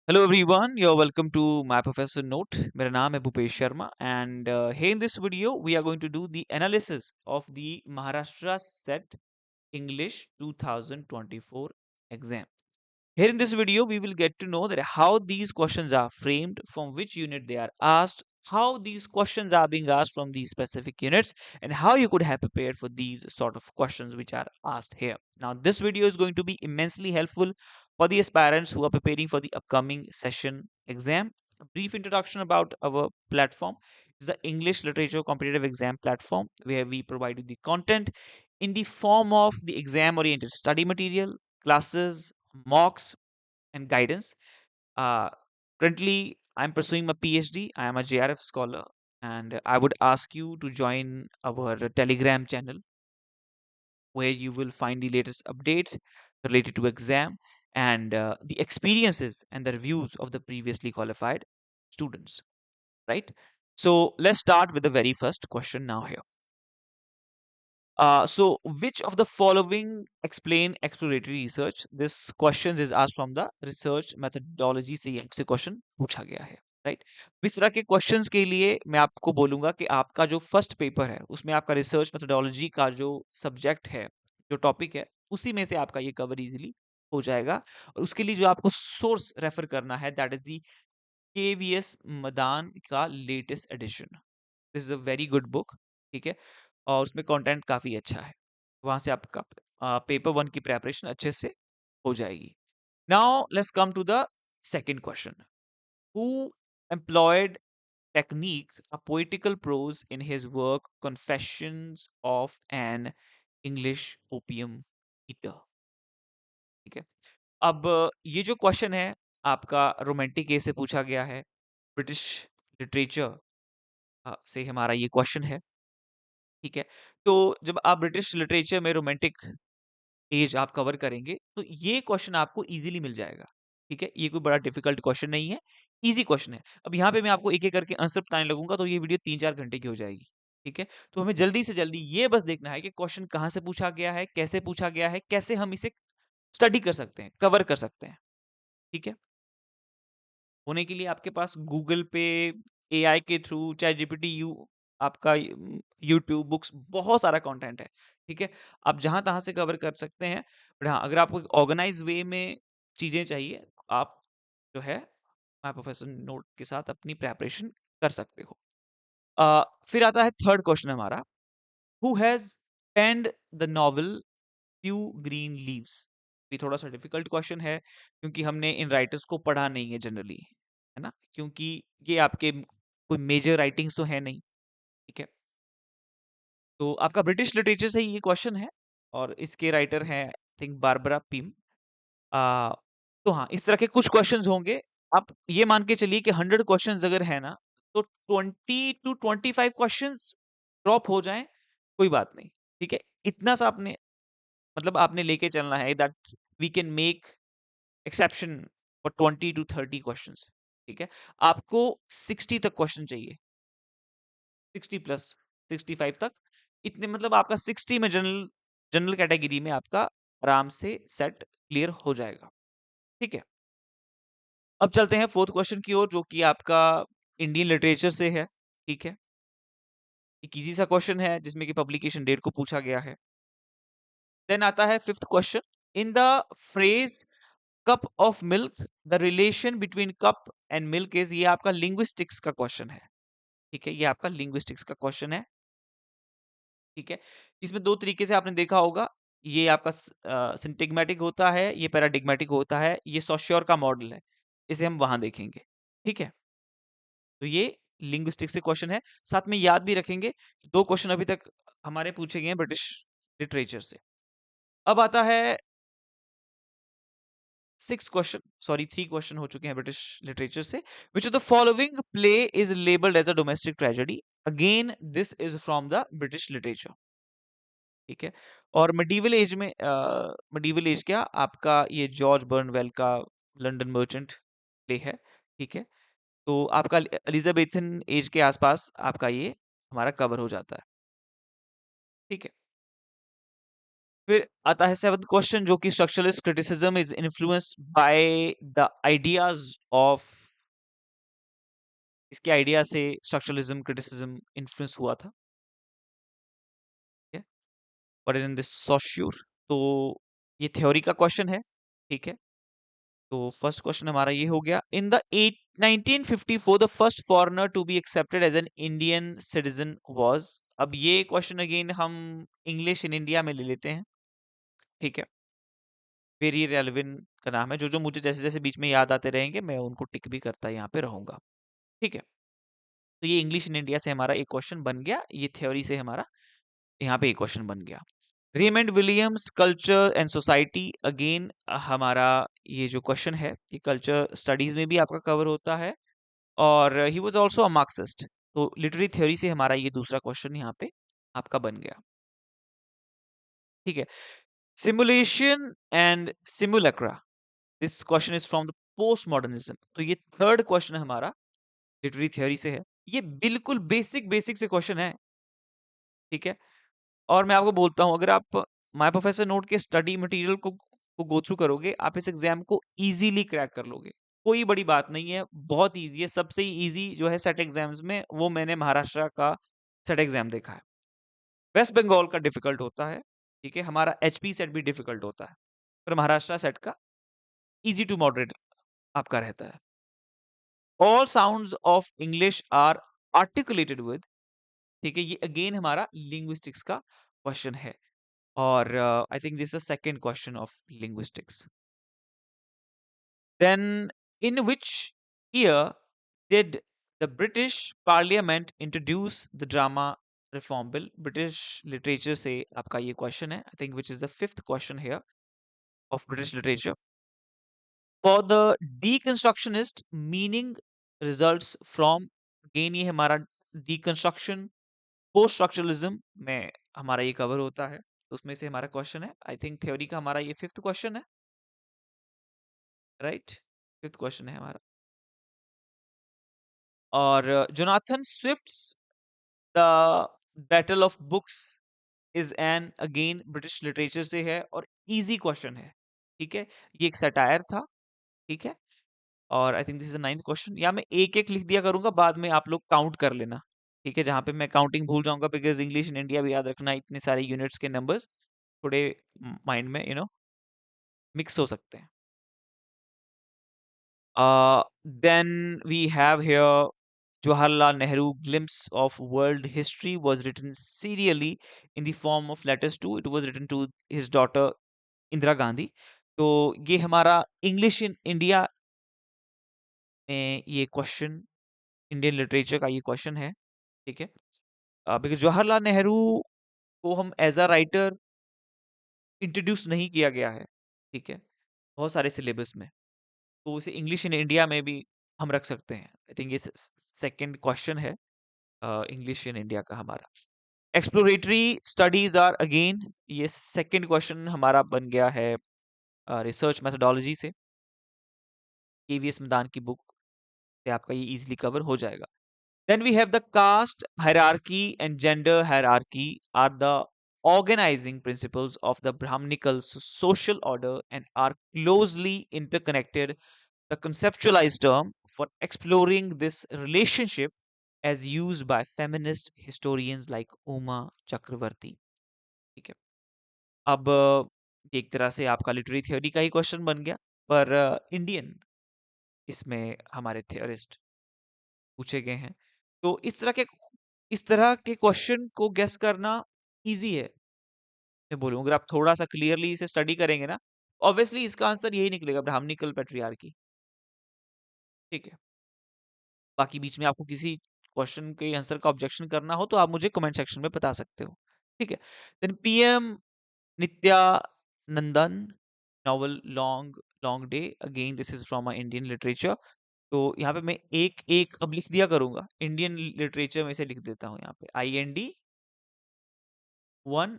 Hello everyone, you're welcome to my professor note. मेरा नाम है Bhupesh Sharma and here in this video we are going to do the analysis of the Maharashtra set English 2024 exam. Here in this video, we will get to know that how these questions are framed, from which unit they are asked, how these questions are being asked from these specific units, and how you could have prepared for these sort of questions which are asked here. Now, this video is going to be immensely helpful for the aspirants who are preparing for the upcoming session exam. A brief introduction about our platform is the English Literature Competitive Exam platform, where we provide you the content in the form of the exam oriented study material, classes, mocks, and guidance. Uh, Currently, I'm pursuing my PhD. I am a JRF scholar, and I would ask you to join our Telegram channel where you will find the latest updates related to exam and the experiences and the reviews of the previously qualified students. Right. So let's start with the very first question now here. So, which of the following explain exploratory research? This questions is asked from the research methodology से ये आपसे question पूछा गया है, right? इस तरह के questions के लिए मैं आपको बोलूंगा कि आपका जो फर्स्ट पेपर है उसमें आपका रिसर्च मेथोडोलॉजी का जो सब्जेक्ट है, जो टॉपिक है, उसी में से आपका ये कवर इजीली हो जाएगा। और उसके लिए जो आपको सोर्स रेफर करना है that is the KVS Madaan का latest edition. This is a very good book, ठीक है, और उसमें कंटेंट काफी अच्छा है। वहां से आपका पेपर वन की प्रेपरेशन अच्छे से हो जाएगी। Now let's come to the second question. Who employed technique a poetical prose in his work Confessions of an English Opium Eater? ठीक है, अब ये जो क्वेश्चन है आपका रोमांटिक ए से पूछा गया है। ब्रिटिश लिटरेचर से हमारा ये क्वेश्चन है, ठीक है। तो जब आप ब्रिटिश लिटरेचर में रोमांटिक एज आप कवर करेंगे तो ये क्वेश्चन आपको इजीली मिल जाएगा, ठीक है। ये कोई बड़ा डिफिकल्ट क्वेश्चन नहीं है, इजी क्वेश्चन है। अब यहाँ पे मैं आपको एक एक करके आंसर बताने लगूंगा तो ये वीडियो 3-4 घंटे की हो जाएगी, ठीक है। तो हमें जल्दी से जल्दी ये बस देखना है कि क्वेश्चन कहाँ से पूछा गया है, कैसे पूछा गया है, कैसे हम इसे स्टडी कर सकते हैं, कवर कर सकते हैं, ठीक है। होने के लिए आपके पास गूगल पे, एआई के थ्रू, चैट जीपीटी, आपका यूट्यूब बुक्स, बहुत सारा कंटेंट है, ठीक है। आप जहां तहां से कवर कर सकते हैं। बट हाँ, अगर आपको ऑर्गेनाइज वे में चीजें चाहिए तो आप जो है माय प्रोफेशनल नोट के साथ अपनी प्रेपरेशन कर सकते हो। फिर आता है थर्ड क्वेश्चन हमारा। Who has penned the novel few green leaves? ये थोड़ा सा डिफिकल्ट क्वेश्चन है क्योंकि हमने इन राइटर्स को पढ़ा नहीं है जनरली, है ना, क्योंकि ये आपके कोई मेजर राइटिंग्स तो है नहीं, ठीक है। तो आपका ब्रिटिश लिटरेचर से ही ये क्वेश्चन है और इसके राइटर हैं आई थिंक बारबरा पिम। आ, तो हाँ, इस तरह के कुछ क्वेश्चंस होंगे। आप ये मान के चलिए कि 100 क्वेश्चंस अगर है ना, तो 20 to 25 क्वेश्चंस ड्रॉप हो जाएं, कोई बात नहीं, ठीक है। इतना सा आपने मतलब आपने लेके चलना है that we can make exception for 20 to 30 questions, ठीक है। आपको 60 तक क्वेश्चन चाहिए, 60 प्लस 65 तक, इतने मतलब आपका 60 में जनरल जनरल कैटेगरी में आपका आराम से सेट क्लियर हो जाएगा, ठीक है। अब चलते हैं फोर्थ क्वेश्चन की ओर, जो कि आपका इंडियन लिटरेचर से है, ठीक है। एक इजी सा क्वेश्चन है जिसमें कि पब्लिकेशन डेट को पूछा गया है। देन आता है fifth question. In the phrase cup of milk the relation between cup and milk is, ये आपका लिंग्विस्टिक्स का क्वेश्चन है, ठीक है। ये आपका लिंग्विस्टिक्स का क्वेश्चन है, ठीक है। इसमें दो तरीके से आपने देखा होगा, ये आपका सिंटेगमेटिक होता है, ये पैराडिग्मेटिक होता है, ये सॉश्योर का मॉडल है, इसे हम वहां देखेंगे, ठीक है। तो ये लिंग्विस्टिक्स से क्वेश्चन है। साथ में याद भी रखेंगे कि दो क्वेश्चन अभी तक हमारे पूछे गए हैं ब्रिटिश लिटरेचर से। अब आता है सिक्स क्वेश्चन, सॉरी 3 क्वेश्चन हो चुके हैं ब्रिटिश लिटरेचर से। Which of the following play is labelled as a domestic tragedy? Again this is from the British literature, ठीक है। और मिडीवल एज में मिडीवल एज क्या आपका, ये जॉर्ज बर्नवेल का लंदन मर्चेंट प्ले है, ठीक है। तो आपका एलिजाबेथन एज के आसपास आपका ये हमारा कवर हो जाता है, ठीक है। फिर आता है सेवंथ क्वेश्चन, जो कि structuralist criticism is influenced by the ideas of, इसके आइडिया से स्ट्रक्चरलिज्म क्रिटिसिज्म इन्फ्लुएंस हुआ था, ठीक है, but in this so sure. तो ये थ्योरी का क्वेश्चन है, ठीक है। तो फर्स्ट क्वेश्चन हमारा ये हो गया। In the 1954 the first foreigner to be accepted as an Indian citizen was. अब ये क्वेश्चन अगेन हम इंग्लिश इन इंडिया में ले लेते हैं, ठीक है। वेरी रेलेवेंट का नाम है, जो जो मुझे जैसे जैसे बीच में याद आते रहेंगे मैं उनको टिक भी करता यहाँ पे रहूंगा, ठीक है। तो ये इंग्लिश इन इंडिया से हमारा एक क्वेश्चन बन गया, ये थ्योरी से हमारा यहाँ पे एक क्वेश्चन बन गया। Raymond Williams culture and society, again हमारा ये जो क्वेश्चन है ये कल्चर स्टडीज में भी आपका कवर होता है, और he was also a Marxist. तो लिटरेरी थ्योरी से हमारा ये दूसरा क्वेश्चन यहाँ पे आपका बन गया, ठीक है। Simulation and simulacra, this question is from the postmodernism. तो ये थर्ड क्वेश्चन हमारा लिटरेरी थ्योरी से है। ये बिल्कुल बेसिक बेसिक से क्वेश्चन है, ठीक है। और मैं आपको बोलता हूं, अगर आप माय प्रोफेसर नोट के स्टडी मटेरियल को गो थ्रू करोगे, आप इस एग्जाम को इजीली क्रैक कर लोगे। कोई बड़ी बात नहीं है, बहुत इजी है। सबसे इजी जो है सेट एग्जाम्स में, वो मैंने महाराष्ट्र का सेट एग्जाम देखा है। वेस्ट बंगाल का डिफिकल्ट होता है, ठीक है, हमारा एचपी सेट भी डिफिकल्ट होता है, पर महाराष्ट्र सेट का इजी टू मॉडरेट आपका रहता है। All sounds of English are articulated with, ठीक है, ये अगेन हमारा लिंग्विस्टिक्स का क्वेश्चन है, और I think this is second question of linguistics. Then in which year did the British parliament introduce the drama reform bill? British literature से आपका ये क्वेश्चन है, I think which is the fifth question here of British literature. For the deconstructionist meaning results from, again ये हमारा deconstruction post structuralism में हमारा ये cover होता है, तो उसमें से हमारा क्वेश्चन है, आई थिंक थ्योरी का हमारा ये फिफ्थ क्वेश्चन है, राइट, फिफ्थ क्वेश्चन है हमारा। और Jonathan Swift's the battle of books is an, again British literature से है और इजी क्वेश्चन है, ठीक है। ये एक सटायर था, ठीक है। और I think this is the ninth question. या मैं एक एक लिख दिया करूंगा, बाद में आप लोग काउंट कर लेना, ठीक है, जहां पे मैं काउंटिंग भूल जाऊंगा, बिकॉज इंग्लिश इन इंडिया भी याद रखना, इतने सारे यूनिट्स के नंबर्स थोड़े माइंड में मिक्स हो सकते हैं। Then we have here Jawaharlal Nehru glimpse of world history was written serially in the form of letters to, it was written to his daughter Indira Gandhi। तो ये हमारा English in India में ये question, Indian literature का ये question है, ठीक है। बिकॉज जवाहरलाल नेहरू को हम एज अ राइटर इंट्रोड्यूस नहीं किया गया है, ठीक है, बहुत सारे सिलेबस में, तो इसे इंग्लिश इन इंडिया में भी हम रख सकते हैं। आई थिंक ये सेकंड क्वेश्चन है इंग्लिश इन इंडिया का हमारा। एक्सप्लोरेटरी स्टडीज आर, अगेन ये सेकंड क्वेश्चन हमारा बन गया है रिसर्च मेथोडोलॉजी से, केवीएस मैदान की बुक से आपका ये इजीली कवर हो जाएगा। Then we have the caste hierarchy and gender hierarchy are the organizing principles of the Brahminical social order and are closely interconnected. The conceptualized term for exploring this relationship as used by feminist historians like Uma Chakravarti, ठीक है। अब एक तरह से आपका literary theory का ही question बन गया, पर इंडियन इसमें हमारे थियोरिस्ट पूछे गए हैं। तो इस तरह के क्वेश्चन को गेस करना इजी है, मैं बोलूँ, अगर आप थोड़ा सा क्लियरली इसे स्टडी करेंगे ना, ऑब्वियसली इसका आंसर यही निकलेगा, ब्राह्मणिकल पेट्रियार्की, ठीक है। बाकी बीच में आपको किसी क्वेश्चन के आंसर का ऑब्जेक्शन करना हो तो आप मुझे कमेंट सेक्शन में बता सकते हो, ठीक है। Then PM Nityanandan novel long long day, again this is from Indian literature. तो यहाँ पे मैं एक एक अब लिख दिया करूंगा, इंडियन लिटरेचर में से लिख देता हूँ यहाँ पे IND 1,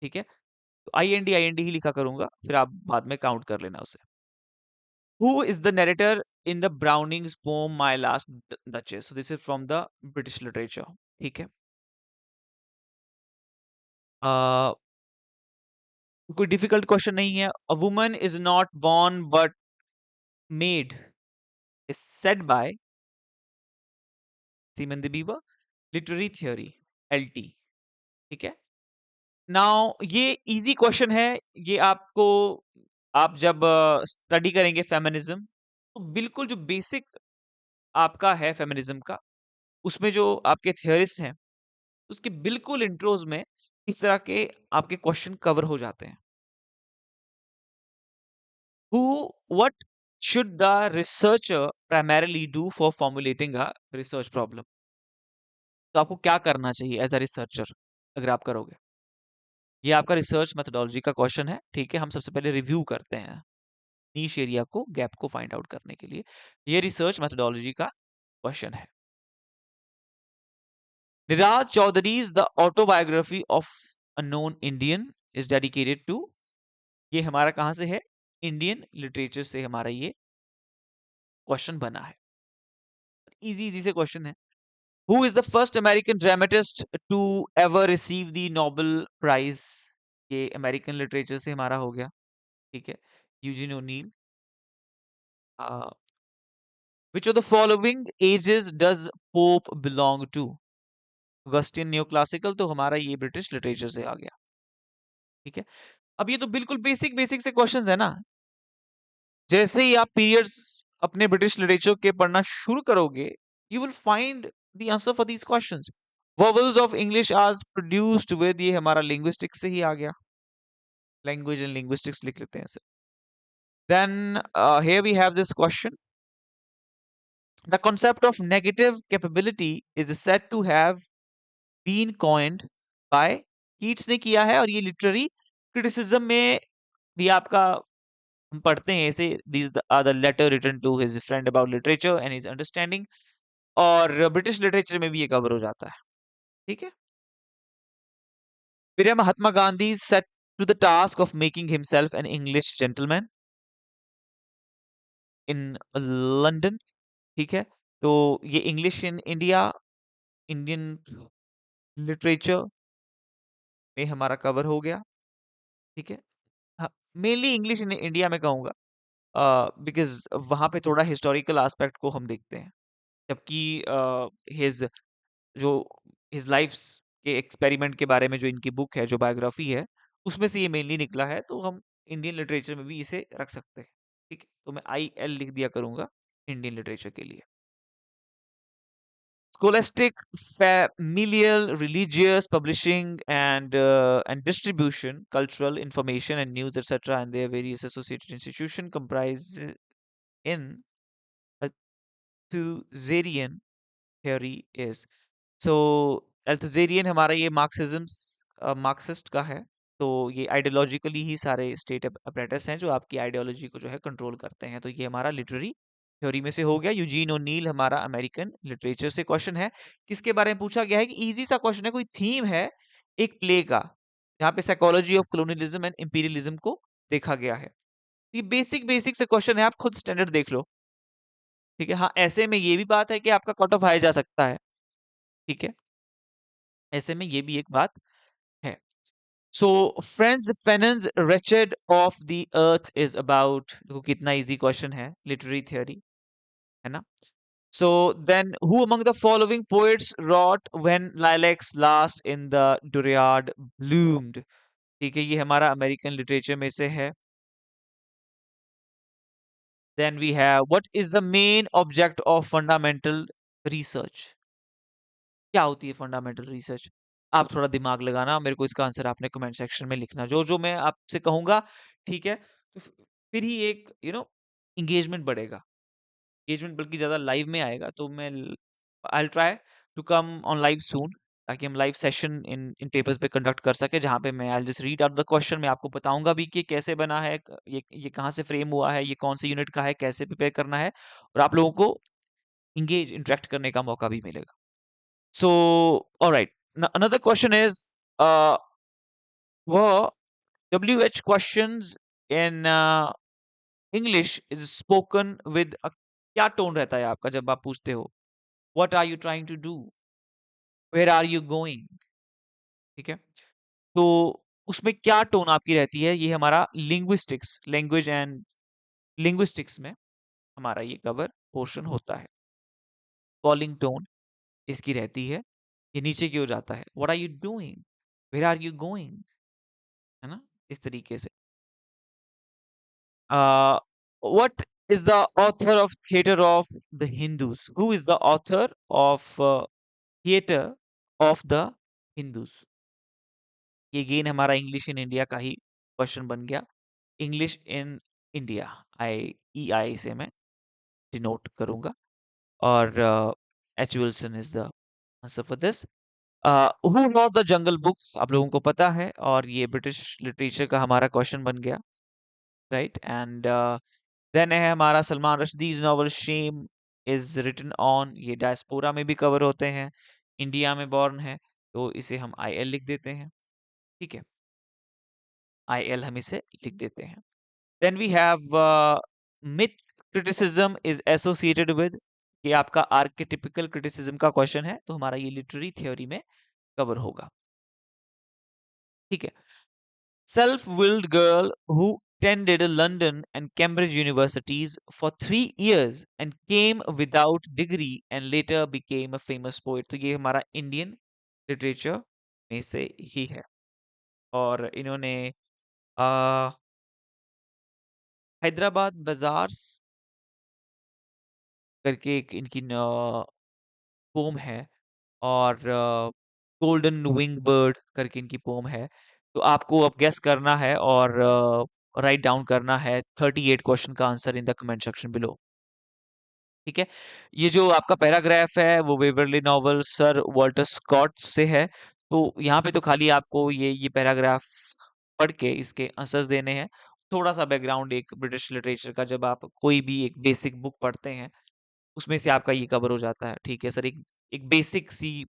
ठीक है। तो आई एन डी ही लिखा करूंगा, फिर आप बाद में काउंट कर लेना उसे। Who is the narrator in the Browning's poem My Last Duchess? So this is from the British literature, ठीक है। कोई डिफिकल्ट क्वेश्चन नहीं है. A woman is not born but made is said bye semen the beaver. Literary theory, LT. ठीक है. Now ये easy question है. ये आपको, आप जब स्टडी करेंगे फेमिनिज्म, तो बिल्कुल जो बेसिक आपका है फेमिनिज्म का, उसमें जो आपके थियरिस्ट हैं, उसके बिल्कुल इंट्रोज में इस तरह के आपके क्वेश्चन कवर हो जाते हैं. Who what should the researcher primarily do for formulating a research problem. तो आपको क्या करना चाहिए एज अ रिसर्चर अगर आप करोगे. ये आपका रिसर्च मेथोडोलॉजी का क्वेश्चन है. ठीक है, हम सबसे पहले रिव्यू करते हैं नीश एरिया को, गैप को फाइंड आउट करने के लिए. ये रिसर्च मेथोडोलॉजी का क्वेश्चन है. Nirad Chaudhuri's the autobiography of a known Indian is dedicated to. ये हमारा कहां से है, इंडियन लिटरेचर से हमारा ये क्वेश्चन बना है. इजी इजी से क्वेश्चन है. Who is the first American dramatist to ever receive the Nobel prize. ये अमेरिकन लिटरेचर से हमारा हो गया. ठीक है. Eugene O'Neill. Which of the following ages does Pope belong to? Augustan neoclassical, तो हमारा ये ब्रिटिश लिटरेचर से आ गया. ठीक है. अब ये तो बिल्कुल बेसिक बेसिक से क्वेश्चंस है ना. जैसे ही आप पीरियड्स अपने ब्रिटिश लिटरेचर के पढ़ना शुरू करोगे, you will find the answer for these questions. Verbals of English आज प्रोड्यूस्ड विद, ये हमारा लिंग्विस्टिक्स से ही आ गया. लैंग्वेज एंड लिंग्विस्टिक्स लिख लेते हैं इसे. Then here we have this question. The concept of negative capability is said to have been coined by Keats ने किया है. और ये लिटरेरी क्रिटिसिज्म में भी आपका हम पढ़ते हैं ऐसे. these are the letter written to his friend about literature and his understanding. और ब्रिटिश लिटरेचर में भी ये कवर हो जाता है. ठीक है. फिर Mahatma Gandhi set to the task of making himself an English gentleman in London. ठीक है. तो ये English in India, Indian literature में हमारा कवर हो गया. ठीक है. हाँ, मेनली इंग्लिश इन इंडिया में कहूंगा, बिकॉज वहां पे थोड़ा हिस्टोरिकल एस्पेक्ट को हम देखते हैं. जबकि हिज जो हिज लाइफ के एक्सपेरिमेंट के बारे में जो इनकी बुक है, जो बायोग्राफी है, उसमें से ये मेनली निकला है. तो हम इंडियन लिटरेचर में भी इसे रख सकते हैं. ठीक है. तो मैं IL लिख दिया करूंगा इंडियन लिटरेचर के लिए. Scholastic, familial, religious, publishing, and distribution, cultural, information, and news, etc., and their various associated institution comprise in Althusserian theory is. So Althusserian हमारा ये मार्क्सिस्ट का है. तो ये आइडियोलॉजिकली ही सारे स्टेट अपरेटस हैं जो आपकी आइडियोलॉजी को जो है कंट्रोल करते हैं. तो ये हमारा लिटरेरी थ्योरी में से हो गया. यूजीन ओनील हमारा अमेरिकन लिटरेचर से क्वेश्चन है. किसके बारे में पूछा गया है, कि इजी सा क्वेश्चन है. कोई थीम है एक प्ले का, जहाँ पे psychology of colonialism and imperialism को देखा गया है. ये बेसिक बेसिक से क्वेश्चन है, आप खुद स्टैंडर्ड देख लो. ठीक है. हाँ, ऐसे में ये भी बात है कि आपका कट ऑफ आया जा सकता है. ठीक है. ऐसे में ये भी एक बात है. So friends Fanon's wretched of the earth is about. देखो कितना इजी क्वेश्चन है, लिटरेरी थियोरी है ना. So then, who among the following poets wrote when lilacs last in the dooryard bloomed? ठीक है, ये हमारा अमेरिकन लिटरेचर में से है. Then we have, what is the main object of fundamental research? क्या होती है फंडामेंटल रिसर्च? आप थोड़ा दिमाग लगाना, मेरे को इसका आंसर आपने कमेंट सेक्शन में लिखना, जो जो मैं आपसे कहूंगा. ठीक है. तो फिर ही एक इंगेजमेंट बढ़ेगा. एंगेजमेंट बल्कि ज्यादा लाइव में आएगा. तो मैं I try to come on live soon, ताकि हम लाइव सेशन इन इन पेपर्स पे कंडक्ट कर सके, जहाँ पे मैं I just read out the question. मैं आपको बताऊंगा भी कि कैसे बना है, ये कहाँ से फ्रेम हुआ है, ये कौन से यूनिट का है, कैसे प्रिपेयर करना है, और आप लोगों को इंगेज इंटरेक्ट करने का मौका भी मिलेगा. So alright, another question is, uh, were WH questions in English is spoken with a क्या टोन रहता है आपका जब आप पूछते हो? What are you trying to do? Where are you going? ठीक है. तो उसमें क्या टोन आपकी रहती है, ये हमारा लिंग्विस्टिक्स, लैंग्वेज एंड लिंग्विस्टिक्स में हमारा ये कवर पोर्शन होता है। कॉलिंग टोन इसकी रहती है, ये नीचे की ओर जाता है, what are you doing, where are you going, है ना, इस तरीके से। What is the author of theatre of the Hindus, who is the author of theatre of the Hindus. ये अगेन हमारा इंग्लिश इन इंडिया का ही क्वेश्चन बन गया। इंग्लिश इन इंडिया, आई से मैं डिनोट करूंगा, और H Wilson is the answer for this. Who wrote the jungle book, आप लोगों को पता है, और ये ब्रिटिश लिटरेचर का हमारा क्वेश्चन बन गया, राइट। एंड देन है हमारा Salman Rushdie's novel shame is written on, ये डायस्पोरा में भी कवर होते हैं, इंडिया में बॉर्न है, तो इसे हम आई एल लिख देते हैं, ठीक है, आई एल हम इसे लिख देते हैं। Then we have myth criticism is associated with, ये आपका आर्केटिपिकल क्रिटिसिज्म का क्वेश्चन है, तो हमारा ये लिटरेरी थ्योरी में कवर होगा, ठीक है। Self willed girl who attended London and Cambridge universities for 3 years and came without degree and later became a famous poet, तो ये हमारा इंडियन लिटरेचर में से ही है। और इन्होंने आ, हैदराबाद बाजार्स करके एक इनकी पोम है, और गोल्डन विंग बर्ड करके इनकी पोम है। तो आपको अब गेस करना है और राइट डाउन करना है 38 क्वेश्चन का answer in the comment section below, ठीक है। ये जो आपका पैराग्राफ है वो Waverley novel sir Walter Scott से है, तो यहाँ पे तो खाली आपको ये पैराग्राफ पढ़ के इसके आंसर्स देने हैं। थोड़ा सा बैकग्राउंड एक ब्रिटिश लिटरेचर का, जब आप कोई भी एक बेसिक बुक पढ़ते हैं उसमें से आपका ये कवर हो जाता है, ठीक है सर। एक एक बेसिक सी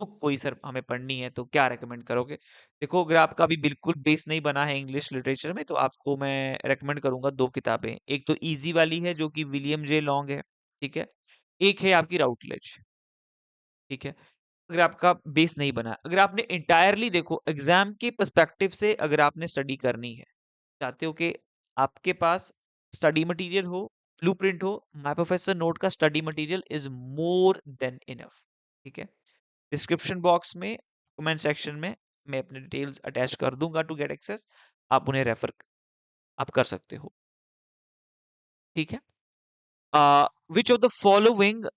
बुक कोई सर हमें पढ़नी है तो क्या रेकमेंड करोगे? देखो, अगर आपका अभी बिल्कुल बेस नहीं बना है इंग्लिश लिटरेचर में, तो आपको मैं रेकमेंड करूंगा दो किताबें। एक तो इजी वाली है जो कि विलियम जे लॉन्ग है, ठीक है। एक है आपकी राउटलेज, ठीक है। अगर आपका बेस नहीं बना, अगर आपने इंटायरली देखो एग्जाम के पर्सपेक्टिव से, अगर आपने स्टडी करनी है, चाहते हो कि आपके पास स्टडी मटेरियल हो, ब्लूप्रिंट हो, माय प्रोफेसर नोट का study material is more than enough, ठीक है। डिस्क्रिप्शन बॉक्स में, कमेंट सेक्शन में मैं अपने डिटेल्स अटैच कर दूंगा टू गेट एक्सेस, आप उन्हें रेफर आप कर सकते हो, ठीक है। विच of the following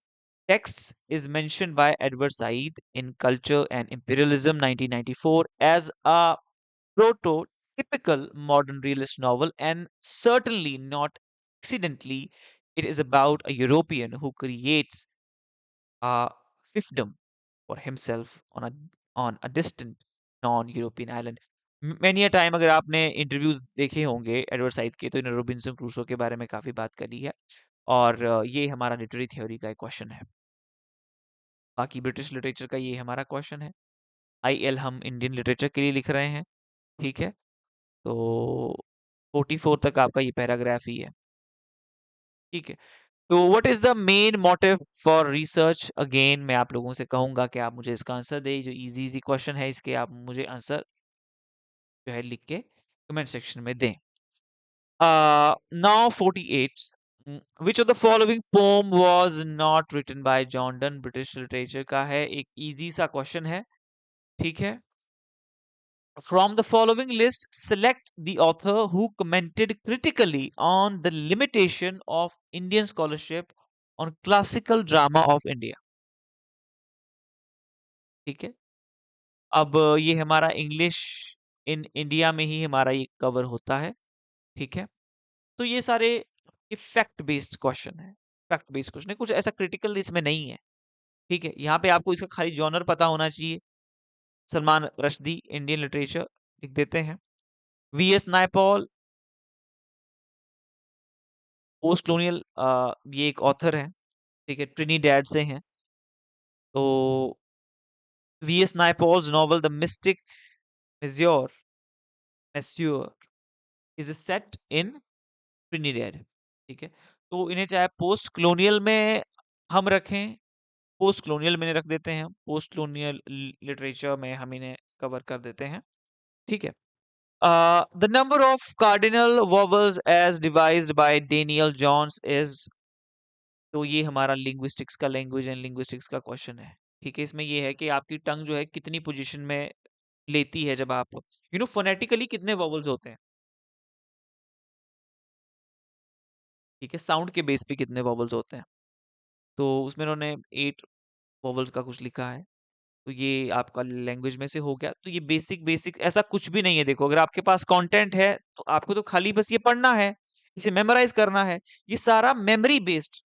texts is mentioned by Edward Said in Culture and Imperialism 1994 as a prototypical modern realist novel, and certainly not accidentally it is about a European who creates a fiefdom for himself on a distant non-European island. Many a time अगर आपने interviews देखे होंगे Edward side के, तो इन्होंने Robinson Crusoe के बारे में काफी बात करी है, और ये हमारा लिटरेरी थ्योरी का एक क्वेश्चन है। बाकी ब्रिटिश लिटरेचर का ये हमारा क्वेश्चन है, आई एल हम इंडियन लिटरेचर के लिए लिख रहे हैं, ठीक है। तो 44 तक आपका ये पैराग्राफ ही है, ठीक है। तो what is the main motive for research, again मैं आप लोगों से कहूंगा कि आप मुझे इसका आंसर दें, जो इजी इजी क्वेश्चन है इसके आप मुझे आंसर जो है लिख के कमेंट सेक्शन में दें। Now 48, which of the following poem was not written by John Donne, British literature का है, एक इजी सा क्वेश्चन है, ठीक है। From the following list, select the author who commented critically on the limitation of Indian scholarship on classical drama of India, ठीक है। अब ये हमारा इंग्लिश इन इंडिया में ही हमारा ये कवर होता है, ठीक है। तो ये सारे फैक्ट बेस्ड क्वेश्चन है, फैक्ट बेस्ड क्वेश्चन है, कुछ ऐसा क्रिटिकल इसमें नहीं है, ठीक है। यहाँ पे आपको इसका खाली जॉनर पता होना चाहिए, सलमान रश्दी इंडियन लिटरेचर लिख देते हैं। V S Naipaul post colonial ये एक ऑथर है, ठीक है, ट्रिनिडैड से हैं। तो V S Naipaul's novel the mystic masseur masseur is set in Trinidad, ठीक है। तो इन्हें चाहे पोस्ट colonial में हम रखें, पोस्ट colonial में रख देते हैं, पोस्ट colonial लिटरेचर में हम इन्हें कवर कर देते हैं, ठीक है। The number of cardinal vowels as devised by Daniel Johns is, तो ये हमारा लिंग्विस्टिक्स का लैंग्वेज एंड लिंग्विस्टिक्स का क्वेश्चन है। ठीक है, इसमें ये है कि आपकी टंग जो है कितनी पोजीशन में लेती है जब आप फोनेटिकली कितने वॉवल्स होते हैं। ठीक है, साउंड के बेस पे कितने वॉवल्स होते हैं। तो उसमें उन्होंने 8 वॉवल्स का कुछ लिखा है। तो ये आपका लैंग्वेज में से हो गया। तो ये बेसिक बेसिक ऐसा कुछ भी नहीं है। देखो, अगर आपके पास कंटेंट है तो आपको तो खाली बस ये पढ़ना है, इसे मेमोराइज करना है। ये सारा मेमोरी बेस्ड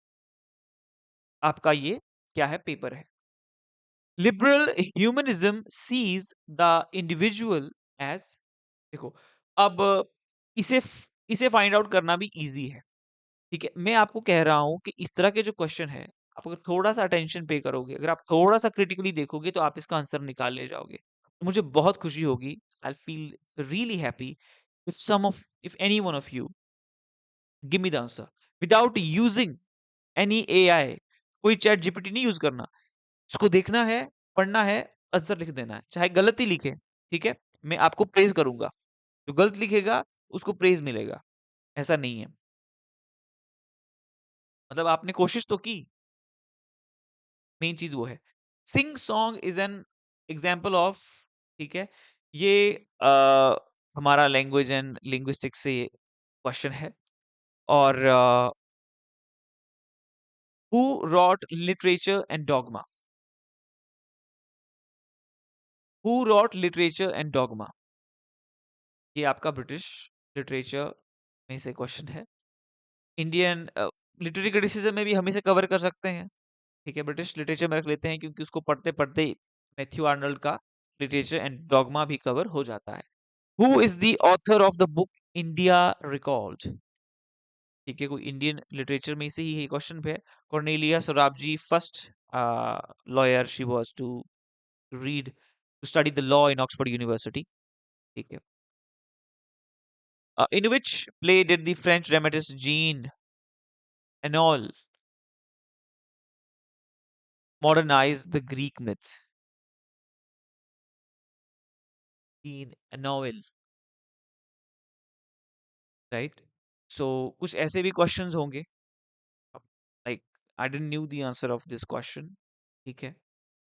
आपका ये क्या है, पेपर है। Liberal humanism sees the individual as, देखो, अब इसे इसे फाइंड आउट करना भी इजी है। ठीक है, मैं आपको कह रहा हूं कि इस तरह के जो क्वेश्चन है, आप अगर थोड़ा सा अटेंशन पे करोगे, अगर आप थोड़ा सा क्रिटिकली देखोगे तो आप इसका आंसर निकाल ले जाओगे। तो मुझे बहुत खुशी होगी, I feel really happy if any one of you give me the answer without using any AI. कोई चैट जीपीटी नहीं यूज करना, उसको देखना है, पढ़ना है, आंसर लिख देना है, चाहे गलत ही लिखे। ठीक है, मैं आपको प्रेज करूंगा, जो गलत लिखेगा उसको प्रेज मिलेगा, ऐसा नहीं है। मतलब आपने कोशिश तो की, मेन चीज वो है। Sing song is an example of, ठीक है, ये हमारा लैंग्वेज एंड लिंग्विस्टिक्स से क्वेश्चन है। और who rot literature and dogma, who rot literature and dogma, ये आपका ब्रिटिश लिटरेचर में से क्वेश्चन है। इंडियन लिटरेरी क्रिटिसिज्म में भी हम इसे कवर कर सकते हैं। ठीक है, ब्रिटिश लिटरेचर में रख लेते हैं क्योंकि उसको पढ़ते पढ़ते मैथ्यू आर्नल्ड का लिटरेचर एंड डॉगमा भी कवर हो जाता है। Who is the author of the book India recalled, ठीक है, कोई इंडियन लिटरेचर में से ही है क्वेश्चन पे। Cornelia Sorabji first lawyer she was to read to study the law in Oxford university. ठीक है, in which play did the French dramatist Jean Anouilh modernize the Greek myth? Jean Anouilh, right? So कुछ ऐसे भी questions होंगे, like I didn't knew the answer of this question. ठीक है,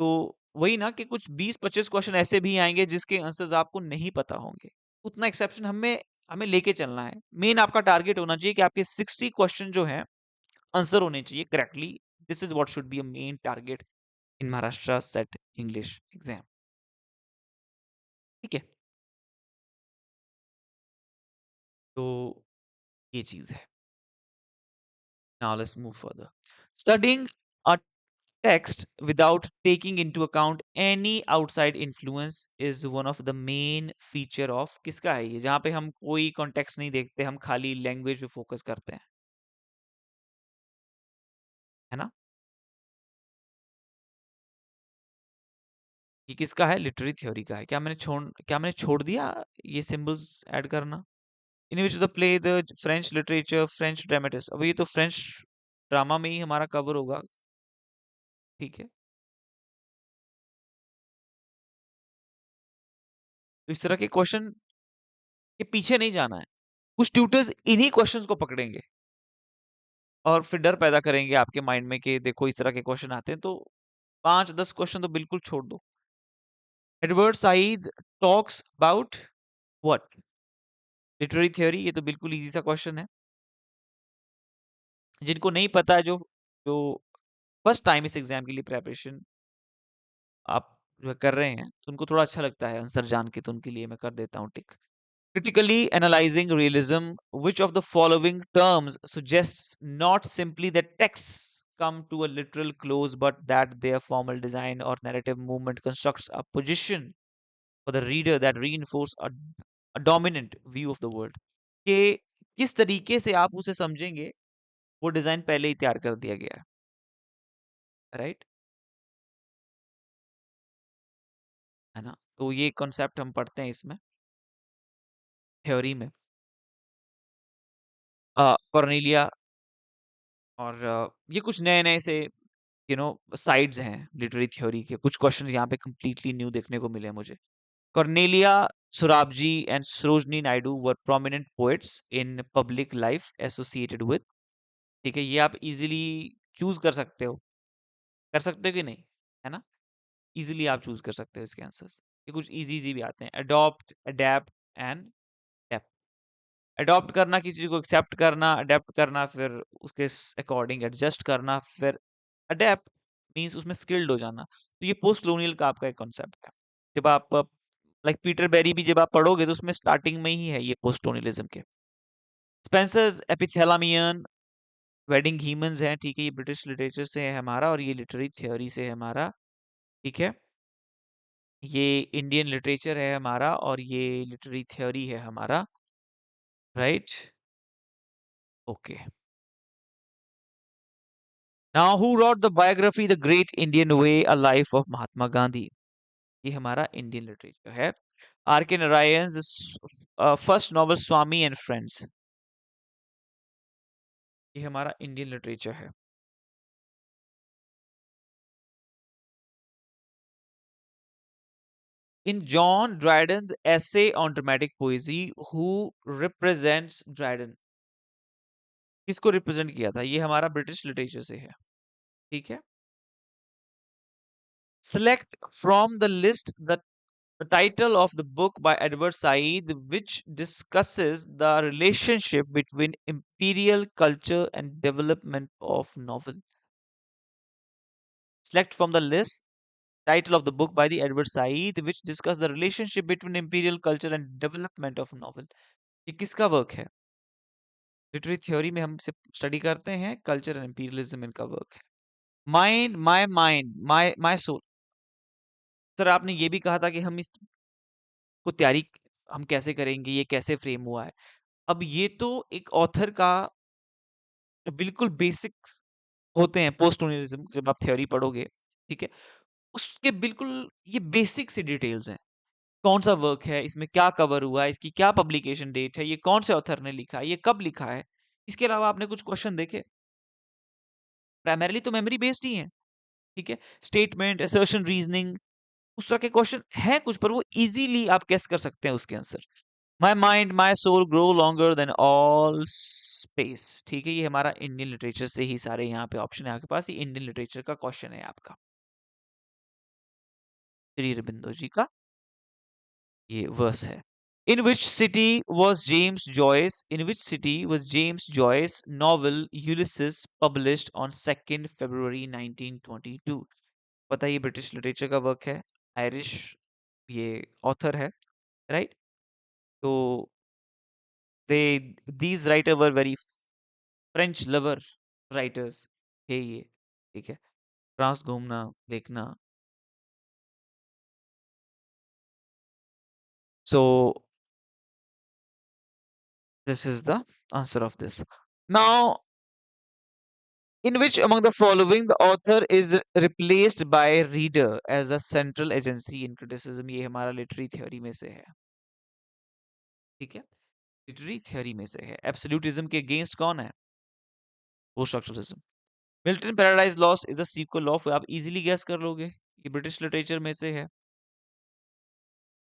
तो वही ना कि कुछ 20-25 क्वेश्चन ऐसे भी आएंगे जिसके आंसर्स आपको नहीं पता होंगे। उतना एक्सेप्शन हमें हमें लेके चलना है। मेन आपका टारगेट होना चाहिए कि आपके 60 क्वेश्चन जो हैं आंसर होने चाहिए correctly. This is what should be a main target in Maharashtra set English exam. ठीक है, तो ये चीज है। Now let's move further. Studying a text without taking into account any outside influence is one of the main feature of, किसका है ये, जहां पे हम कोई कॉन्टेक्स्ट नहीं देखते, हम खाली लैंग्वेज पे फोकस करते हैं, है ना। ये किसका है, लिटरेरी थ्योरी का है। क्या मैंने छोड़ दिया ये सिंबल्स ऐड करना। In which the play the French literature French dramatist, अब ये तो फ्रेंच ड्रामा में ही हमारा कवर होगा। ठीक है, तो इस तरह के क्वेश्चन के पीछे नहीं जाना है। कुछ ट्यूटर्स इन्हीं क्वेश्चंस को पकड़ेंगे और फिर डर पैदा करेंगे आपके माइंड में कि देखो इस तरह के क्वेश्चन आते हैं, तो 5-10 क्वेश्चन तो बिल्कुल छोड़ दो। Edward side talks about what, literary theory, ये तो बिल्कुल इजी सा क्वेश्चन है। जिनको नहीं पता है, जो जो फर्स्ट टाइम इस एग्जाम के लिए प्रेपरेशन आप जो है कर रहे हैं, तो उनको थोड़ा अच्छा लगता है आंसर जान के, तो उनके लिए मैं कर देता हूँ टिक। Critically analyzing realism, which of the following terms suggests not simply that texts come to a literal close, but that their formal design or narrative movement constructs a position for the reader that reinforce a dominant view of the world? कि किस तरीके से आप उसे समझेंगे, वो design पहले ही तैयार कर दिया गया है, राइट, है ना। तो ये कॉन्सेप्ट हम पढ़ते हैं इसमें थ्योरी में। कॉर्नेलिया और ये कुछ नए नए से साइड्स हैं लिटरेरी थ्योरी के। कुछ क्वेश्चन यहाँ पे कंप्लीटली न्यू देखने को मिले मुझे। Cornelia Surabji and Sarojini Naidu were prominent poets in public life associated with. ठीक है, ये आप इजीली चूज कर सकते हो, कर सकते हो कि नहीं, है ना? इजीली आप चूज कर सकते हो इसके आंसर्स। ये कुछ इजी इजी भी आते हैं, adopt, adapt and depth. Adopt करना, किसी चीज को एक्सेप्ट करना, अडेप्ट करना, फिर उसके अकॉर्डिंग एडजस्ट करना, फिर अडेप्ट मींस उसमें स्किल्ड हो जाना। तो ये पोस्ट colonial का आपका एक कॉन्सेप्ट है। जब आप लाइक पीटर बेरी भी जब आप पढ़ोगे तो उसमें स्टार्टिंग में ही है ये पोस्ट colonialism के। स्पेंसर्स एपिथैलामियन वेडिंग ह्यूमंस हैं, ठीक है, ये ब्रिटिश लिटरेचर से है हमारा, और ये लिटरेरी थ्योरी से है हमारा, ठीक है। ये इंडियन लिटरेचर है हमारा, और ये लिटरेरी थ्योरी है हमारा, right? Okay. Now who wrote the biography the great Indian way a life of Mahatma Gandhi? ये हमारा इंडियन लिटरेचर है। R K Narayan first novel Swami and friends, ये हमारा इंडियन लिटरेचर है। In John Dryden's essay on dramatic poesy, who represents Dryden? किसको represent किया था? ये हमारा ब्रिटिश लिटरेचर से है, ठीक है। Select from the list the title of the book by Edward Said which discusses the relationship between imperial culture and development of novel. Select from the list title of the book by the Edward Said which discuss the relationship between imperial culture and development of novel. ये किसका work है? Literary theory में हम से study करते हैं, culture and imperialism इनका work है। माइंड माय सोल, सर आपने ये भी कहा था कि हम इसको तैयारी हम कैसे करेंगे, ये कैसे फ्रेम हुआ है। अब ये तो एक ऑथर का बिल्कुल बेसिक्स होते हैं पोस्ट colonialism, जब आप थ्योरी पढ़ोगे, ठीक है, उसके बिल्कुल ये बेसिक से डिटेल्स हैं। कौन सा वर्क है, इसमें क्या कवर हुआ है, इसकी क्या पब्लिकेशन डेट है, ये कौन से ऑथर ने लिखा है, ये कब लिखा है। इसके अलावा आपने कुछ क्वेश्चन देखे, प्राइमरीली तो मेमोरी बेस्ड ही है, ठीक है। स्टेटमेंट, असर्शन, रीजनिंग, उस तरह के क्वेश्चन हैं कुछ, पर वो इजीली आप गेस कर सकते हैं उसके answer. My mind my soul grow longer than all space, ठीक है, ये हमारा इंडियन लिटरेचर से ही सारे यहाँ पे ऑप्शन है आपके पास, ये इंडियन लिटरेचर का क्वेश्चन है आपका, श्री अरबिंदो जी का ये वर्स है। In which city was James Joyce? In which city was James Joyce novel Ulysses published on 2nd February 1922? पता है ये ब्रिटिश लिटरेचर का वर्क है, आयरिश ये ऑथर है, राइट? तो these writer were very French lover writers थे ये, ठीक है। फ्रांस घूमना, देखना। So this is the answer of this. Now, in which among the following the author is replaced by reader as a central agency in criticism? ये हमारा literary theory में से है, ठीक है, लिटरेरी थ्योरी में से है। एब्सोल्यूटिज्म के अगेंस्ट कौन है? Post structuralism. Milton paradise lost is a sequel of, आप इजीली गैस कर लोगे, ये ब्रिटिश लिटरेचर में से है।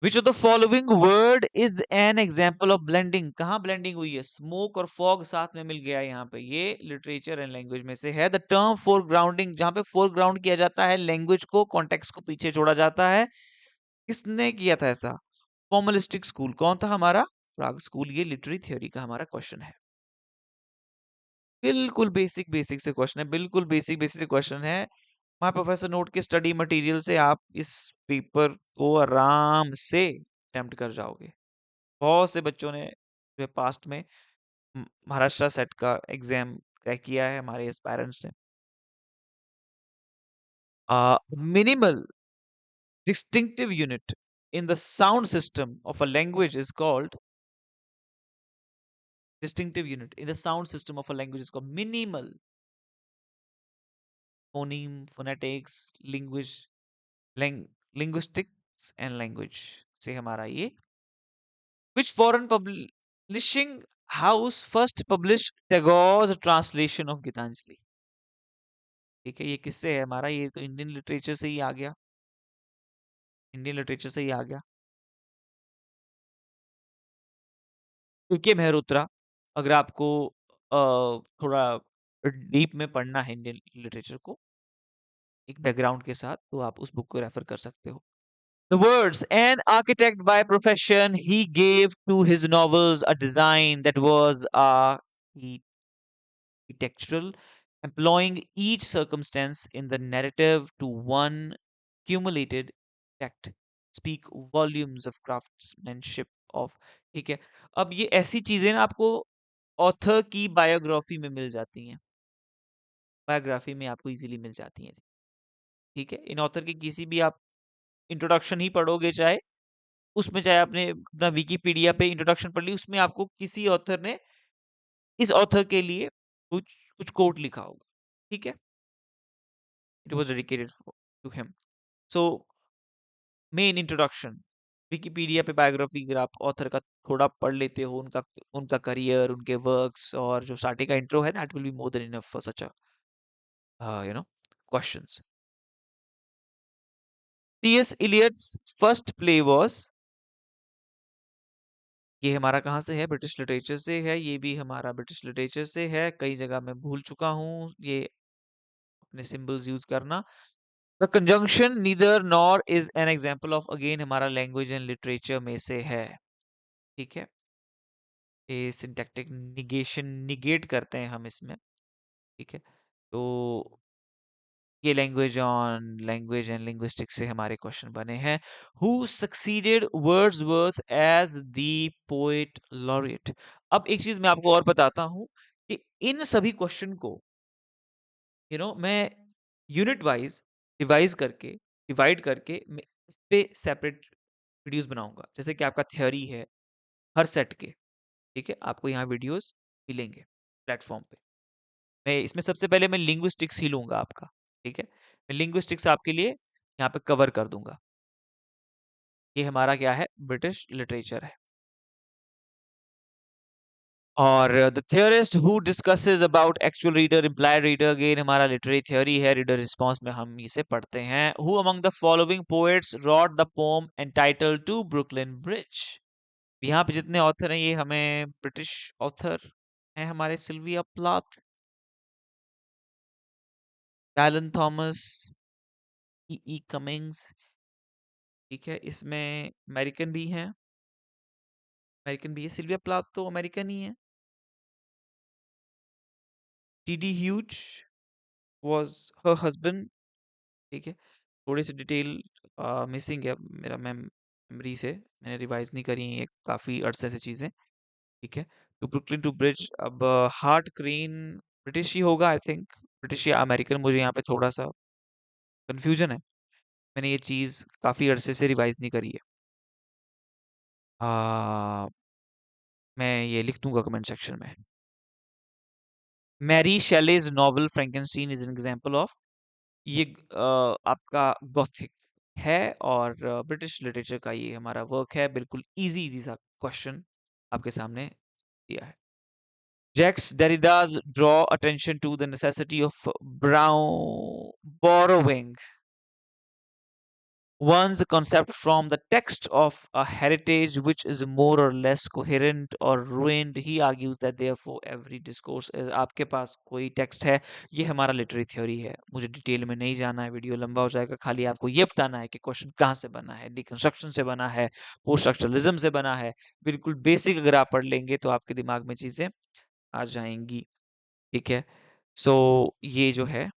Which of the following word is an example of blending? कहाँ blending हुई है? Smoke और fog साथ में मिल गया यहाँ पे, ये literature and language में से है। The term foregrounding, जहाँ पे foreground किया जाता है language को, context को पीछे छोड़ा जाता है, किसने किया था ऐसा? Formalistic school, कौन था हमारा? प्राग स्कूल। ये लिटरेरी थ्योरी का हमारा क्वेश्चन है। बिल्कुल बेसिक बेसिक से क्वेश्चन है, बिल्कुल बेसिक बेसिक से क्वेश्चन है। माय प्रोफेसर नोट के स्टडी मटेरियल से आप इस पेपर को आराम से अटेम्प्ट कर जाओगे। बहुत से बच्चों ने जो है पास्ट में महाराष्ट्र सेट का एग्जाम क्रैक किया है, हमारे एस्पायरेंट्स ने। Minimal distinctive unit in the sound system of a language is called distinctive unit in the sound system of a language is called minimal phoneme phonetics language linguistics and language से हमारा ये which foreign publishing house first published Tagore's translation of Gitanjali? ठीक है, ये किससे है हमारा? ये तो इंडियन लिटरेचर से ही आ गया, इंडियन लिटरेचर से ही आ गया। के मेहरोत्रा, अगर आपको थोड़ा डीप में पढ़ना है इंडियन लिटरेचर को एक बैकग्राउंड के साथ, तो आप उस बुक को रेफर कर सकते हो। The words, an architect by profession, he gave to his novels a design that was architectural, employing each circumstance in the narrative to one cumulated effect. Speak volumes of craftsmanship of, ठीक है। अब ये ऐसी चीजें ना आपको author की biography में मिल जाती हैं, बायोग्राफी में आपको इजीली मिल जाती हैं, ठीक है। इन ऑथर की किसी भी आप इंट्रोडक्शन ही पढ़ोगे, चाहे उसमें, चाहे आपने अपना विकिपीडिया पे इंट्रोडक्शन पढ़ ली, उसमें आपको किसी ऑथर ने इस ऑथर के लिए कुछ कुछ कोट लिखा होगा, ठीक है। It was dedicated to him. So main introduction, Wikipedia पे बायोग्राफी अगर आप ऑथर का थोड़ा पढ़ लेते हो, उनका उनका करियर, उनके वर्क्स और जो स्टार्टिंग का इंट्रो है, that will be more than enough for such a questions. T S Eliot's first play was, ये हमारा कहाँ से है? ब्रिटिश लिटरेचर से है। ये भी हमारा ब्रिटिश लिटरेचर से है। कई जगह मैं भूल चुका हूँ ये अपने सिंबल्स यूज करना। The conjunction neither nor is an example of, again हमारा लैंग्वेज एंड लिटरेचर में से है, ठीक है। ये सिंटैक्टिक निगेशन, निगेट करते हैं हम इसमें, ठीक है। तो ये लैंग्वेज एंड लिंग्विस्टिक्स से हमारे क्वेश्चन बने हैं। Who succeeded Wordsworth as the poet laureate. अब एक चीज मैं आपको और बताता हूं कि इन सभी क्वेश्चन को मैं यूनिट वाइज डिवाइज करके डिवाइड करके मैं इस पे सेपरेट वीडियोस बनाऊंगा। जैसे कि आपका थ्योरी है हर सेट के, ठीक है, आपको यहाँ वीडियोस मिलेंगे प्लेटफॉर्म पे। मैं इसमें सबसे पहले मैं लिंग्विस्टिक्स ही लूंगा आपका, ठीक है। मैं लिंग्विस्टिक्स आपके लिए यहाँ पे कवर कर दूंगा। ये हमारा क्या है? ब्रिटिश लिटरेचर है। और the theorist who discusses about actual reader implied reader, again हमारा लिटरेरी थ्योरी है। रीडर रिस्पॉन्स में हम इसे पढ़ते हैं। Who among the following poets wrote the poem entitled to Brooklyn bridge. यहाँ पे जितने ऑथर हैं ये हमें ब्रिटिश ऑथर हैं हमारे। सिल्विया प्लाथ, एलन थॉमस, ई कमिंग्स, ठीक है। इसमें अमेरिकन भी हैं, अमेरिकन भी है। सिल्विया प्लाथ तो अमेरिकन ही है। T huge was her husband, ठीक है। थोड़ी सी डिटेल मिसिंग है मेरा मेमोरी से, मैंने रिवाइज नहीं करी है काफ़ी अरसे से चीज़ें, ठीक है। टू ब्रुकलिन टू ब्रिज, अब हार्ट क्रेन ब्रिटिश ही होगा आई थिंक, ब्रिटिश या अमेरिकन, मुझे यहाँ पे थोड़ा सा कंफ्यूजन है। मैंने ये चीज़ काफ़ी अरसे से रिवाइज नहीं करी है। मैं ये लिख दूंगा कमेंट सेक्शन में। Mary Shelley's novel Frankenstein is an example of, ये आपका गॉथिक है और ब्रिटिश लिटरेचर का ये हमारा वर्क है। बिल्कुल इजी इजी सा क्वेश्चन आपके सामने दिया है। Jacques Derrida's draw attention to the necessity of brown borrowing one's concept from the text of a heritage which is more or less coherent or ruined. He argues that therefore every discourse is, आपके पास कोई text है, ये हमारा literary theory है। मुझे detail में नहीं जाना है, वीडियो लंबा हो जाएगा। खाली आपको ये बताना है कि क्वेश्चन कहाँ से बना है, डिकंस्ट्रक्शन से बना है, पोस्ट स्ट्रक्चरलिज्म से बना है। बिल्कुल बेसिक अगर आप पढ़ लेंगे तो आपके दिमाग में चीजें आ जाएंगी, ठीक है। सो ये जो है,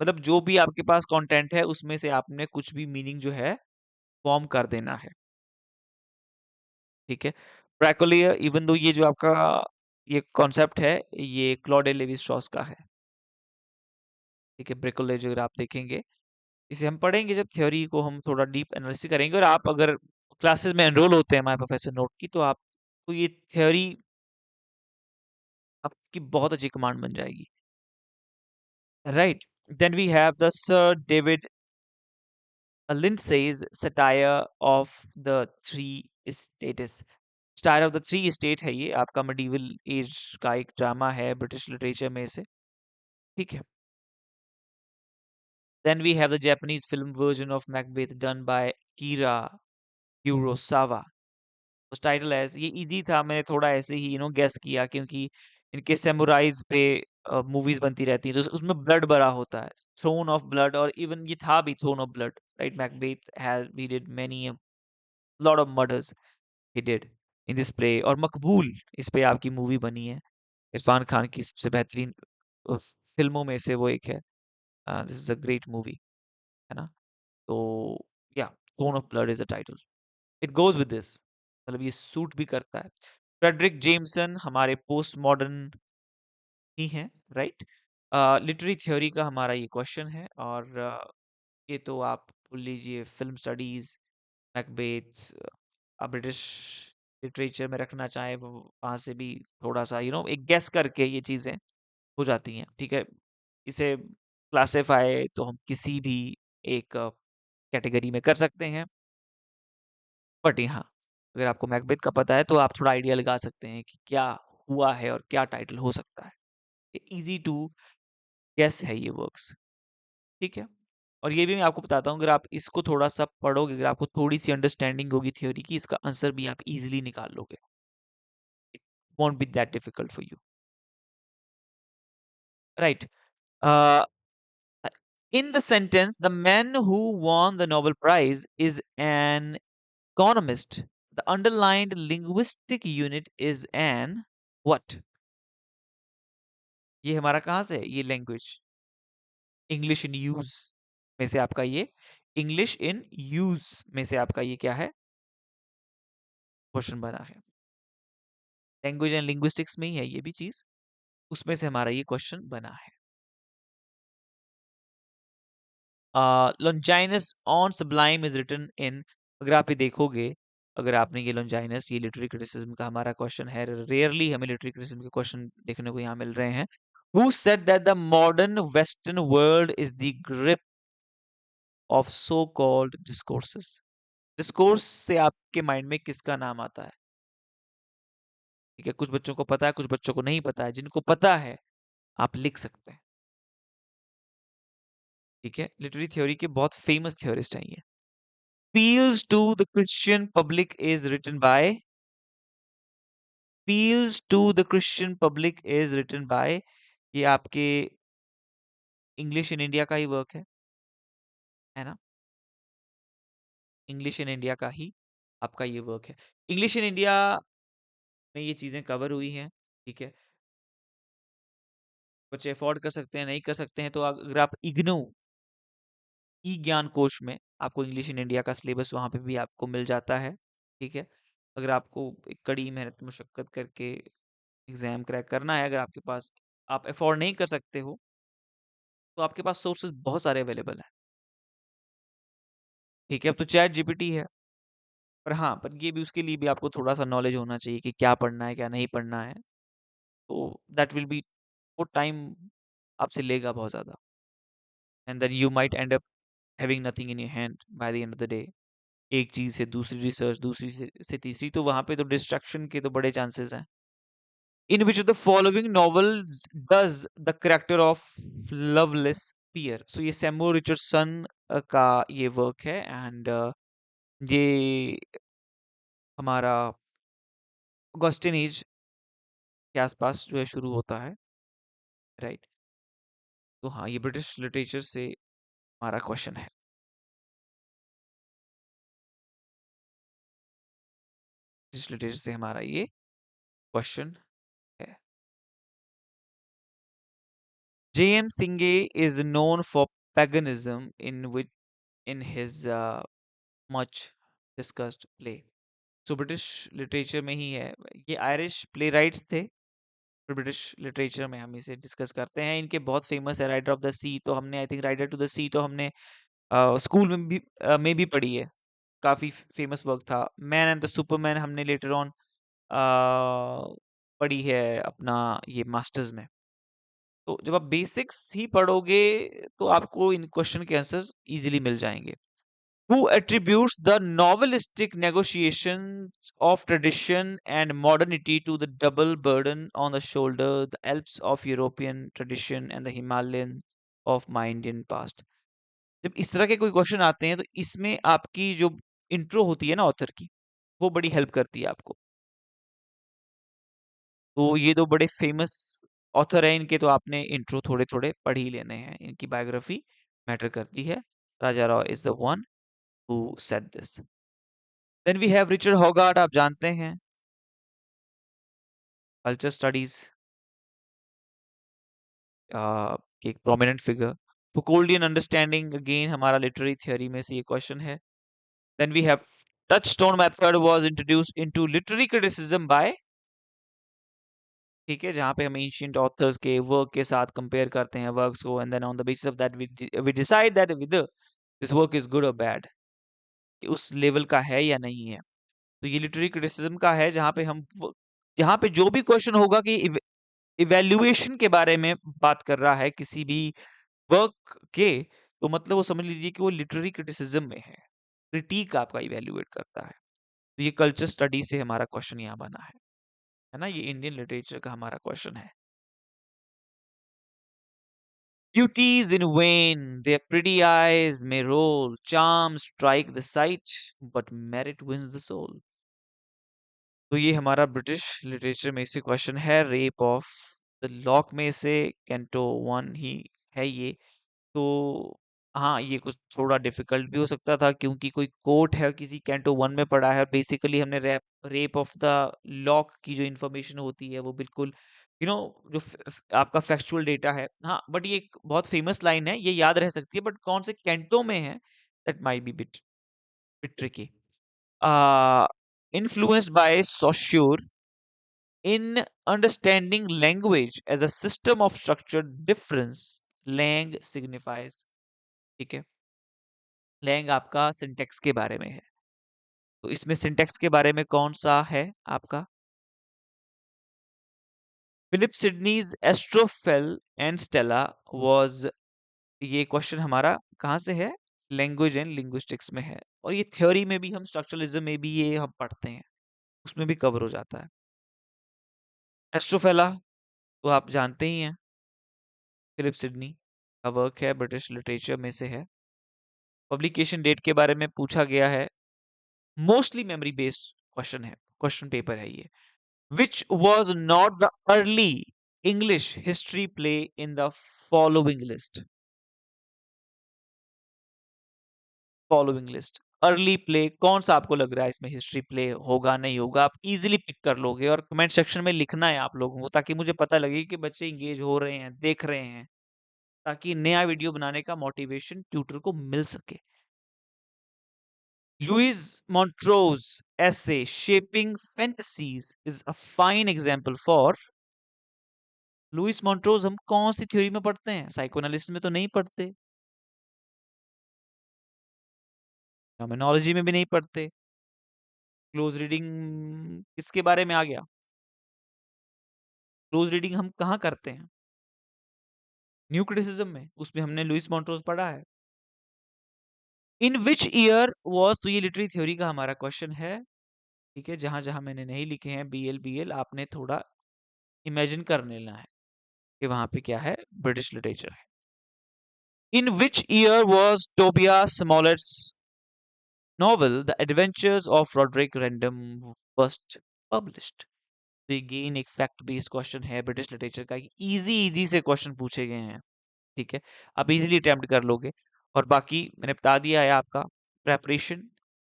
मतलब जो भी आपके पास कंटेंट है उसमें से आपने कुछ भी मीनिंग जो है फॉर्म कर देना है, ठीक है। ब्रैकोलिया, इवन दो ये जो आपका ये कॉन्सेप्ट है ये क्लॉड लेवी स्ट्रॉस का है, ठीक है। ब्रैकोलिया अगर आप देखेंगे, इसे हम पढ़ेंगे जब थ्योरी को हम थोड़ा डीप एनालिसिस करेंगे। और आप अगर क्लासेस में एनरोल होते हैं हमारे प्रोफेसर नोट की, तो आपको ये थ्योरी आपकी बहुत अच्छी कमांड बन जाएगी, right. Then we have the sir David Lindsay's satire of the three states. Satire of the three state है ये आपका मिडीवल एज का एक ड्रामा है ब्रिटिश लिटरेचर में से, ठीक है। Then we have the Japanese film version of Macbeth done by Kira Kurosawa, उस टाइटल एज ये इजी था, मैंने थोड़ा ऐसे ही गेस किया क्योंकि इनके सैमुराइज पे मूवीज बनती रहती हैं, तो उसमें ब्लड भरा होता है, थ्रोन ऑफ ब्लड, और इवन ये था भी throne of blood, right? Macbeth has he did many lot of murders he did in this play, और मकबूल इस पे आपकी मूवी बनी है, इरफान खान की सबसे बेहतरीन अ, फिल्मों में से वो एक है। This is a great movie, है ना? तो या throne of blood is a title, it goes with this, मतलब ये सूट भी करता है। फ्रेडरिक जेम्सन हमारे पोस्ट मॉडर्न ही हैं, राइट? लिटरेरी थ्योरी का हमारा ये क्वेश्चन है, और ये तो आप बोल लीजिए फिल्म स्टडीज, मैकबेथ, आप ब्रिटिश लिटरेचर में रखना चाहें वहाँ से भी थोड़ा सा एक गेस करके ये चीज़ें हो जाती हैं, ठीक है? इसे क्लासिफाई तो हम किसी भी एक कैटेगरी में कर सकते हैं, बट यहाँ अगर आपको मैकबेथ का पता है तो आप थोड़ा आइडिया लगा सकते हैं कि क्या हुआ है और क्या टाइटल हो सकता है। इजी टू गेस है ये वर्क्स, ठीक है? और ये भी मैं आपको बताता हूँ, अगर आप इसको थोड़ा सा पढ़ोगे, अगर आपको थोड़ी सी अंडरस्टैंडिंग होगी थ्योरी की, इसका आंसर भी आप इजीली निकाल लोगे, it won't be that difficult for you, right? In the sentence, the man who won the Nobel Prize is an economist. The underlined linguistic unit is an what? ये हमारा कहाँ से है? ये लैंग्वेज इंग्लिश इन यूज में से आपका ये इंग्लिश इन यूज में से आपका ये क्या है? क्वेश्चन बना है। लैंग्वेज एंड लिंग्विस्टिक्स में ही है ये भी चीज, उसमें से हमारा ये क्वेश्चन बना है। Longinus on sublime is written in, अगर आप ये देखोगे, अगर आपने ये लॉन्जाइनस, ये लिटरेरी क्रिटिसिज्म का हमारा क्वेश्चन है, रेयरली हमें लिटरेरी क्रिटिसिज्म के क्वेश्चन देखने को यहाँ मिल रहे हैं। Who said that the modern western world is the grip of so called discourses? Discourse से आपके माइंड में किसका नाम आता है? ठीक है, कुछ बच्चों को पता है, कुछ बच्चों को नहीं पता है, जिनको पता है आप लिख सकते हैं, ठीक है? लिटरेरी थ्योरी के बहुत फेमस थ्योरिस्ट हैं ये। Appeals to the Christian public is written by, Appeals to the Christian public is written by, ये आपके इंग्लिश इन इंडिया का ही वर्क है ना? इंग्लिश इन इंडिया का ही आपका ये वर्क है। इंग्लिश इन इंडिया में ये चीजें कवर हुई हैं, ठीक है? बच्चे अफोर्ड कर सकते हैं, नहीं कर सकते हैं, तो अगर आप इग्नू ई ज्ञान कोश में, आपको इंग्लिश इन इंडिया का सिलेबस वहां पे भी आपको मिल जाता है, ठीक है? अगर आपको एक कड़ी मेहनत मुशक्कत करके एग्जाम क्रैक करना है, अगर आपके पास, आप अफोर्ड नहीं कर सकते हो, तो आपके पास सोर्सेज बहुत सारे अवेलेबल हैं, ठीक है? अब तो चैट जीपीटी है, पर हाँ, पर ये भी, उसके लिए भी आपको थोड़ा सा नॉलेज होना चाहिए कि क्या पढ़ना है क्या नहीं पढ़ना है, तो दैट विल बी, वो टाइम आपसे लेगा बहुत ज़्यादा, and then you might end up having nothing in your hand by the end of the day. एक चीज़ से दूसरी रिसर्च, दूसरी से तीसरी, तो वहां पे तो डिस्ट्रैक्शन के तो बड़े चांसेस हैं। In which of the following novels does the character of Lovelace appear? So ये सैमुअल रिचर्डसन का ये वर्क है, एंड ये हमारा ऑगस्टिन एज के आसपास जो है शुरू होता है, राइट? तो हाँ, ये ब्रिटिश लिटरेचर से हमारा क्वेश्चन है, ब्रिटिश लिटरेचर से हमारा ये क्वेश्चन है। J.M. Singe is known for paganism in which in his much discussed play. So British literature में ही है, ये आयरिश प्ले राइट्स थे, फिर ब्रिटिश लिटरेचर में हम इसे डिस्कस करते हैं। इनके बहुत फेमस है, राइडर ऑफ द सी, तो हमने I think rider to the sea तो हमने स्कूल में भी पढ़ी है, काफ़ी फेमस वर्क था। मैन एंड द सुपरमैन हमने लेटर ऑन पढ़ी है अपना ये मास्टर्स में। तो जब आप बेसिक्स ही पढ़ोगे तो आपको इन क्वेश्चन के आंसर्स इजीली मिल जाएंगे। Who attributes the novelistic negotiations of tradition and modernity to the double burden on the shoulder, the Alps of European tradition and the Himalayan of my Indian past? जब इस तरह के कोई question आते हैं तो इसमें आपकी जो इंट्रो होती है ना ऑथर की, वो बड़ी हेल्प करती है आपको। तो ये दो बड़े फेमस ऑथर हैं, इनके तो आपने इंट्रो थोड़े थोड़े पढ़ ही लेने हैं, इनकी बायोग्राफी मैटर करती है। Raja Rao is the one who said this. Then we have Richard Hoggart, आप जानते हैं, कल्चर स्टडीज एक prominent figure. Foucauldian understanding again हमारा लिटरेरी थियोरी में से ये क्वेश्चन है। Then we have touchstone method was introduced into literary criticism by, ठीक है, जहाँ पे हम एंशिएंट ऑथर्स के वर्क के साथ कंपेयर करते हैं वर्क्स को, and then on the basis of that we decide that with this work is good और बैड, कि उस लेवल का है या नहीं है। तो ये लिटरेरी क्रिटिसिज्म का है, जहाँ पे हम जहाँ पे जो भी क्वेश्चन होगा कि इवेल्युएशन के बारे में बात कर रहा है किसी भी वर्क के, तो मतलब वो समझ लीजिए कि वो लिटरेरी क्रिटिसिज्म में है, क्रिटिक आपका इवेल्युएट करता है। तो ये कल्चर स्टडी से हमारा क्वेश्चन यहाँ बना है ना, ये इंडियन लिटरेचर का हमारा क्वेश्चन है। Beauties in vain, their pretty eyes may roll, charms strike the sight, but merit wins the soul. तो ये हमारा ब्रिटिश लिटरेचर में से क्वेश्चन है, रेप ऑफ द लॉक में से कैंटो 1 ही है ये। तो हाँ, ये कुछ थोड़ा डिफिकल्ट भी हो सकता था, क्योंकि कोई कोट है किसी कैंटो 1 में पढ़ा है, बेसिकली हमने रेप ऑफ द लॉक की जो इन्फॉर्मेशन होती है वो बिल्कुल जो आपका फैक्चुअल डेटा है, हाँ, बट ये एक बहुत फेमस लाइन है, ये याद रह सकती है, बट कौन से कैंटो में है that might be bit bit tricky. Influenced by Saussure in understanding language as a system of structured difference, lang signifies, ठीक है, lang आपका सिंटेक्स के बारे में है। तो इसमें सिंटेक्स के बारे में कौन सा है आपका? Philip Sidney's Astrophel and Stella was, ये क्वेश्चन हमारा कहाँ से है? लैंग्वेज एंड लिंग्विस्टिक्स में है, और ये थ्योरी में भी हम स्ट्रक्चरलिज्म में भी ये हम पढ़ते हैं, उसमें भी कवर हो जाता है। एस्ट्रोफेला तो आप जानते ही हैं, फिलिप सिडनी का वर्क है, ब्रिटिश लिटरेचर में से है। पब्लिकेशन डेट के बारे में पूछा गया है, मोस्टली मेमोरी बेस्ड क्वेश्चन है, क्वेश्चन पेपर है ये। Which was not the early English history play in the following list? Following list early play कौन सा आपको लग रहा है इसमें हिस्ट्री प्ले होगा, नहीं होगा? आप इजीली पिक कर लोगे, और कमेंट सेक्शन में लिखना है आप लोगों को, ताकि मुझे पता लगे कि बच्चे इंगेज हो रहे हैं, देख रहे हैं, ताकि नया वीडियो बनाने का मोटिवेशन ट्यूटर को मिल सके। Louis Montrose essay Shaping Fantasies is a fine example for। Louis Montrose हम कौन सी थ्योरी में पढ़ते हैं? साइकोएनालिसिस में तो नहीं पढ़ते, टर्मिनोलॉजी में भी नहीं पढ़ते। क्लोज रीडिंग किसके बारे में आ गया? क्लोज रीडिंग हम कहाँ करते हैं? न्यू क्रिटिसिज्म में, उसमें हमने लुइस मॉन्ट्रोज पढ़ा है। इन विच ईयर वॉज, तो ये लिटरेरी थ्योरी का हमारा क्वेश्चन है, ठीक है, जहां जहां मैंने नहीं लिखे हैं BL आपने थोड़ा इमेजिन कर लेना है कि वहां पे क्या है, ब्रिटिश लिटरेचर है। In which year was Tobias Smollett's novel The Adventures of Roderick Random first published? तो अगेन एक फैक्ट बेस्ड क्वेश्चन है ब्रिटिश लिटरेचर का, इजी इजी से क्वेश्चन पूछे गए हैं, ठीक है, आप इजीली अटेम्प्ट कर लोगे। और बाकी मैंने बता दिया है आपका प्रेपरेशन,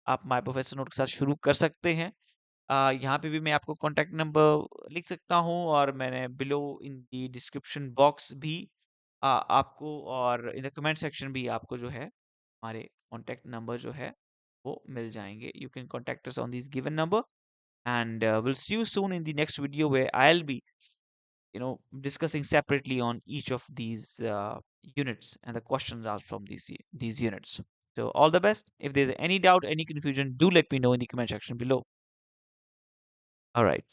आप माय प्रोफेसर नोट के साथ शुरू कर सकते हैं। यहाँ पे भी मैं आपको कॉन्टैक्ट नंबर लिख सकता हूँ, और मैंने below in the description box भी आपको, और इन द कमेंट सेक्शन भी आपको जो है हमारे कॉन्टैक्ट नंबर जो है वो मिल जाएंगे। You can contact us on this given number, and we'll see you soon in the next video where I'll be discussing separately on each of these units and the questions asked from these units. So all the best. If there's any doubt, any confusion, do let me know in the comment section below. All right.